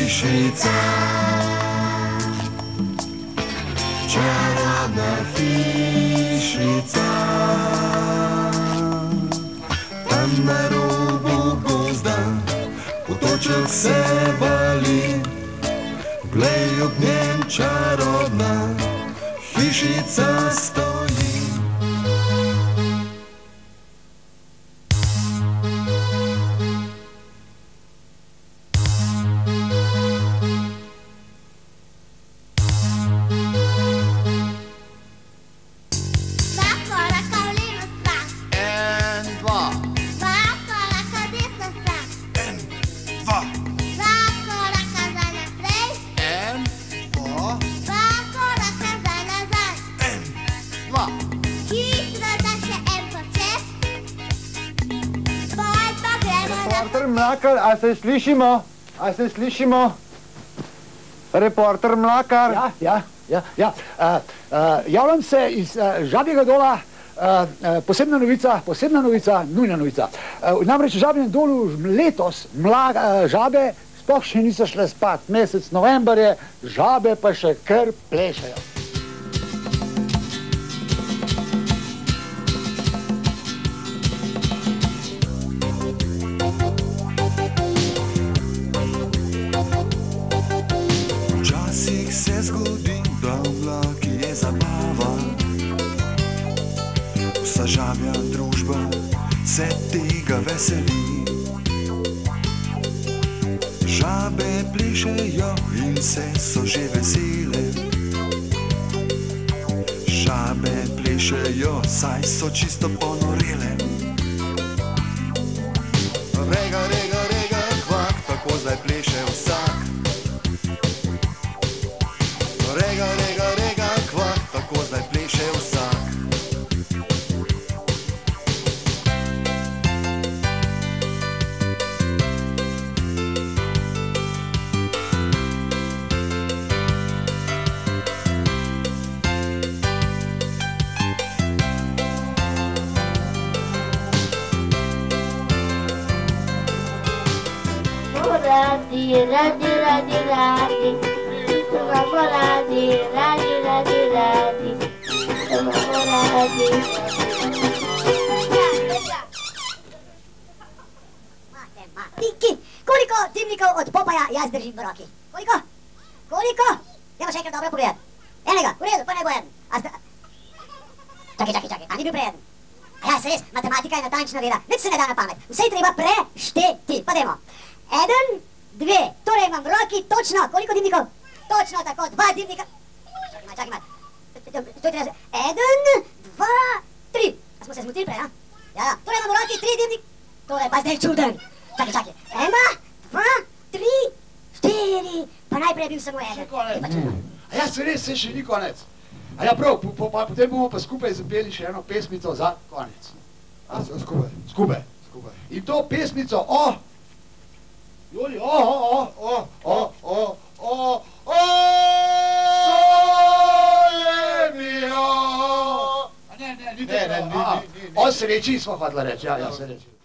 hišica. Čarobna hišica. Tam na robu gozda potoček se vali. Glej, ob njem čarobna hišica stoji. Reporter Mlakar, a se slišimo? A se slišimo? Reporter Mlakar. Ja. Javljam se iz Žabjega dola. Posebna novica, nujna novica. Namreč v Žabjem dolu letos žabe sploh še niso šle spat. Mesec november je, žabe pa še kar plešajo. Včasih se zgodi, da v vlaki je zabava. Vsa žabja družba se tega veseli. Žabe plešejo in se so že vesele. Žabe plešejo, saj so čisto ponorele. Rega, rega, rega, kvak, tako zdaj pleše vsak. Rega, rega, rega, kvak, tako zdaj pleše vsak. Tiki, koliko dimnikov od Popaja jaz držim v roki? Koliko? Koliko? Dajmo še enkrat dobro pogledati. Enega, v redu, pa ne bo eden. Čakaj, a ni bil pre eden? A ja, se res, matematika je natančna veda, nič se ne da na pamet. Vse je treba prešteti, pa dajmo. 1, 2, torej imam v roki točno, koliko dimnikov? Točno tako, 2 dimnika. Čakaj malo. 1, 2, 3. A smo se zmotili prej, a? Ja, torej imam v roki 3 dimnik. To je pa zdaj čuden. Čakaj. 1, 2, 3, 4. Pa najprej je bil samo eden. Še konec. A ja, se res, se še ni konec. A ja, prav, potem bomo pa skupaj zapeli še eno pesmico za konec. Skupaj. In to pesmico Joli, sole mio. Ne, o sreči smo hotela reči, ja, sreči.